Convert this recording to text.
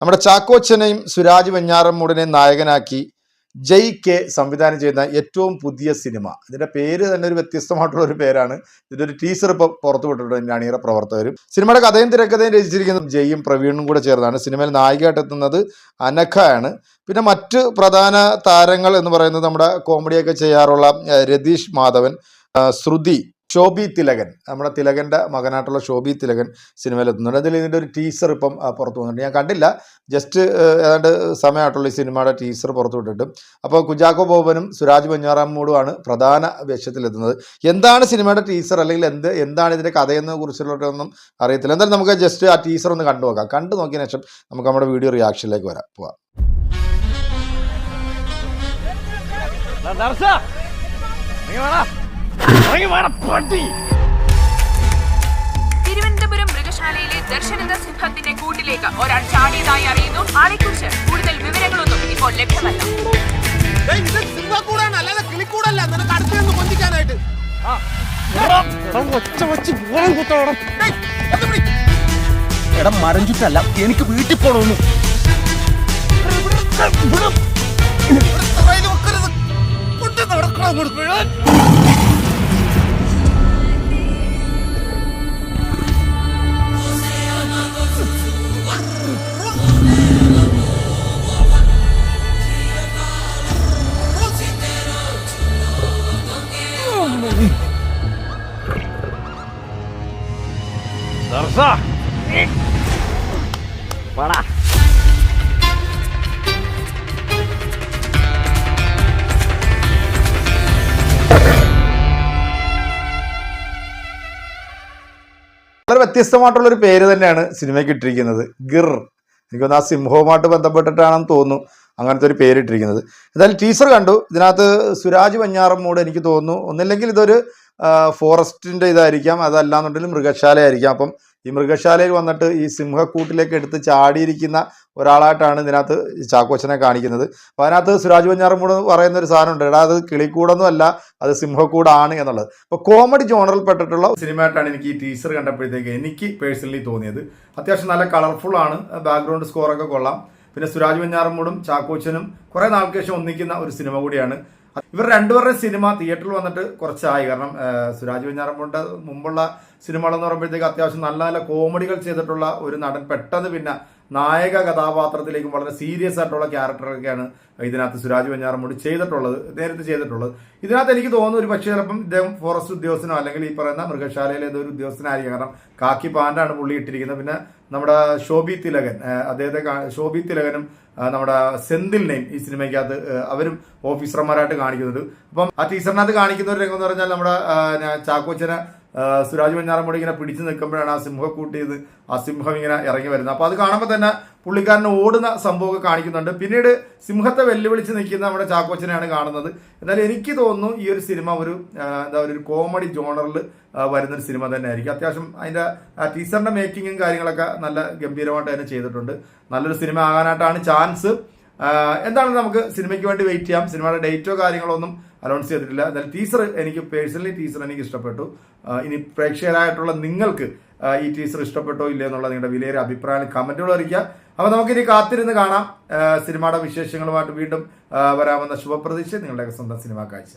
നമ്മുടെ ചാക്കോച്ചനെയും സുരാജ് വെഞ്ഞാറമ്മൂടിനെയും നായകനാക്കി ജയ് കെ സംവിധാനം ചെയ്യുന്ന ഏറ്റവും പുതിയ സിനിമ. ഇതിന്റെ പേര് തന്നെ ഒരു വ്യത്യസ്തമായിട്ടുള്ള ഒരു പേരാണ്. ഇതൊരു ടീസർ ഇപ്പോൾ പുറത്തു വിട്ടിട്ടുണ്ട് അണിയറ പ്രവർത്തകരും. സിനിമയുടെ കഥയും തിരക്കഥയും രചിച്ചിരിക്കുന്നത് ജയും പ്രവീണും കൂടെ ചേർന്നാണ്. സിനിമയിൽ നായികയായിട്ട് എത്തുന്നത് അനഘയാണ്. പിന്നെ മറ്റ് പ്രധാന താരങ്ങൾ എന്ന് പറയുന്നത് നമ്മുടെ കോമഡിയൊക്കെ ചെയ്യാറുള്ള രതീഷ് മാധവൻ, ശ്രുതി, ശോഭി തിലകൻ, നമ്മുടെ തിലകൻ്റെ മകനായിട്ടുള്ള ശോഭി തിലകൻ സിനിമയിൽ എത്തുന്നുണ്ട്. അതിൽ ഇതിൻ്റെ ഒരു ടീസർ ഇപ്പം പുറത്തു വന്നിട്ടുണ്ട്. ഞാൻ കണ്ടില്ല, ജസ്റ്റ് ഏതാണ്ട് സമയമായിട്ടുള്ള ഈ സിനിമയുടെ ടീസർ പുറത്തു വിട്ടിട്ട്. അപ്പോൾ കുഞ്ചാക്കോ ബോബനും സുരാജ് വെഞ്ഞാറമ്മൂടുമാണ് പ്രധാന വേഷത്തിലെത്തുന്നത്. എന്താണ് സിനിമയുടെ ടീസർ അല്ലെങ്കിൽ എന്താണ് ഇതിൻ്റെ കഥയെന്നെ കുറിച്ചുള്ളതൊന്നും അറിയത്തില്ല. എന്തായാലും നമുക്ക് ജസ്റ്റ് ആ ടീസർ ഒന്ന് കണ്ടു നോക്കാം. കണ്ടു നോക്കിയതിനു ശേഷം നമുക്ക് നമ്മുടെ വീഡിയോ റിയാക്ഷനിലേക്ക് പോവാം. തിരുവനന്തപുരം മൃഗശാലയിലെ ദർശനന്ദ സിംഹത്തിന്റെ കൂട്ടിലേക്ക് ഒരാൾ ചാടിയതായി അറിയുന്നു. ആളെക്കുറിച്ച് കൂടുതൽ വിവരങ്ങളൊന്നും ഇപ്പോൾ ലഭ്യമല്ല. മരം ചുറ്റല്ല, എനിക്ക് വീട്ടിൽ പോണോന്നു. വളരെ വ്യത്യസ്തമായിട്ടുള്ളൊരു പേര് തന്നെയാണ് സിനിമയ്ക്ക് ഇട്ടിരിക്കുന്നത്. ഗിർ. എനിക്കൊന്ന് ആ സിംഹവുമായിട്ട് ബന്ധപ്പെട്ടിട്ടാണെന്ന് തോന്നുന്നു അങ്ങനത്തെ ഒരു പേരിട്ടിരിക്കുന്നത്. എന്തായാലും ടീസർ കണ്ടു. ഇതിനകത്ത് സുരാജ് വെഞ്ഞാറമ്മൂട് എനിക്ക് തോന്നുന്നു ഒന്നില്ലെങ്കിൽ ഇതൊരു ഫോറസ്റ്റിൻ്റെ ഇതായിരിക്കാം, അതല്ലാന്നുണ്ടെങ്കിൽ മൃഗശാലയായിരിക്കാം. അപ്പം ഈ മൃഗശാലയിൽ വന്നിട്ട് ഈ സിംഹക്കൂട്ടിലേക്ക് എടുത്ത് ചാടിയിരിക്കുന്ന ഒരാളായിട്ടാണ് ഇതിനകത്ത് ചാക്കോച്ചനെ കാണിക്കുന്നത്. അപ്പോൾ അതിനകത്ത് സുരാജ് വെഞ്ഞാറമ്മൂട് പറയുന്ന ഒരു സാധനമുണ്ട്, എടാ അത് കിളിക്കൂടൊന്നും അല്ല, അത് സിംഹക്കൂടാണ് എന്നുള്ളത്. അപ്പോൾ കോമഡി ജോണറിൽ പെട്ടിട്ടുള്ള സിനിമയായിട്ടാണ് എനിക്ക് ഈ ടീസർ കണ്ടപ്പോഴത്തേക്ക് എനിക്ക് പേഴ്സണലി തോന്നിയത്. അത്യാവശ്യം നല്ല കളർഫുൾ ആണ്, ബാക്ക്ഗ്രൗണ്ട് സ്കോറൊക്കെ കൊള്ളാം. പിന്നെ സുരാജ് വെഞ്ഞാറമ്മൂടും ചാക്കോച്ചനും കുറേ നാൾക്ക് ശേഷം ഒന്നിക്കുന്ന ഒരു സിനിമ കൂടിയാണ്. ഇവർ രണ്ടുപേരുടെ സിനിമ തിയേറ്ററിൽ വന്നിട്ട് കുറച്ചായി. കാരണം സുരാജ് വെഞ്ഞാറമ്മൂടിൻ്റെ മുമ്പുള്ള സിനിമകളെന്ന് പറയുമ്പോഴത്തേക്ക് അത്യാവശ്യം നല്ല നല്ല കോമഡികൾ ചെയ്തിട്ടുള്ള ഒരു നടൻ പെട്ടെന്ന് പിന്നെ നായക കഥാപാത്രത്തിലേക്കും വളരെ സീരിയസ് ആയിട്ടുള്ള ക്യാരക്ടറൊക്കെയാണ് ഇതിനകത്ത് സുരാജ് വെഞ്ഞാറമ്മൂട് നേരത്തെ ചെയ്തിട്ടുള്ളത്. ഇതിനകത്ത് എനിക്ക് തോന്നുന്നു ഒരു പക്ഷേ ചിലപ്പം ഇദ്ദേഹം ഫോറസ്റ്റ് ഉദ്യോഗസ്ഥനോ അല്ലെങ്കിൽ ഈ പറയുന്ന മൃഗശാലയിലെ ഏതൊരു ഉദ്യോഗസ്ഥനായിരിക്കും. കാരണം കാക്കി പാൻ്റാണ് പുള്ളി ഇട്ടിരിക്കുന്നത്. പിന്നെ നമ്മുടെ ശോഭി തിലകൻ, ശോഭി തിലകനും നമ്മുടെ സെന്തിലിനെയും ഈ സിനിമയ്ക്കകത്ത് അവരും ഓഫീസർമാരായിട്ട് കാണിക്കുന്നത്. അപ്പം ആ ടീച്ചറിനകത്ത് കാണിക്കുന്ന ഒരു രംഗം എന്ന് പറഞ്ഞാൽ നമ്മുടെ ചാക്കോച്ചനെ സുരാജ് വെഞ്ഞാറമ്മൂട് ഇങ്ങനെ പിടിച്ചു നിൽക്കുമ്പോഴാണ് ആ സിംഹക്കൂട്ടിയത് ആ സിംഹം ഇങ്ങനെ ഇറങ്ങി വരുന്നത്. അപ്പോൾ അത് കാണുമ്പോൾ തന്നെ പുള്ളിക്കാരന് ഓടുന്ന സംഭവമൊക്കെ കാണിക്കുന്നുണ്ട്. പിന്നീട് സിംഹത്തെ വെല്ലുവിളിച്ച് നിൽക്കുന്ന നമ്മുടെ ചാക്കോച്ചനെയാണ് കാണുന്നത്. എന്നാലും എനിക്ക് തോന്നുന്നു ഈ ഒരു സിനിമ ഒരു ഒരു കോമഡി ജോണറിൽ വരുന്നൊരു സിനിമ തന്നെ ആയിരിക്കും. അത്യാവശ്യം അതിൻ്റെ ടീച്ചറിൻ്റെ മേക്കിങ്ങും കാര്യങ്ങളൊക്കെ നല്ല ഗംഭീരമായിട്ട് തന്നെ ചെയ്തിട്ടുണ്ട്. നല്ലൊരു സിനിമ ആകാനായിട്ടാണ് ചാൻസ്. എന്താണെന്ന് നമുക്ക് സിനിമയ്ക്ക് വേണ്ടി വെയിറ്റ് ചെയ്യാം. സിനിമയുടെ ഡേറ്റോ കാര്യങ്ങളോ ഒന്നും അനൗൺസ് ചെയ്തിട്ടില്ല. എന്തായാലും ടീസർ എനിക്ക് പേഴ്സണലി എനിക്ക് ഇഷ്ടപ്പെട്ടു. ഇനി പ്രേക്ഷകരായിട്ടുള്ള നിങ്ങൾക്ക് ഈ ടീസർ ഇഷ്ടപ്പെട്ടോ ഇല്ലേ എന്നുള്ള നിങ്ങളുടെ വിലയേറിയ അഭിപ്രായം കമന്റുകൾ അറിയിക്കുക. അപ്പോൾ നമുക്കിനി കാത്തിരുന്ന് കാണാം. സിനിമയുടെ വിശേഷങ്ങളുമായിട്ട് വീണ്ടും വരാമെന്ന ശുഭപ്രതീക്ഷ. നിങ്ങളുടെയൊക്കെ സ്വന്തം സിനിമാ കാഴ്ച.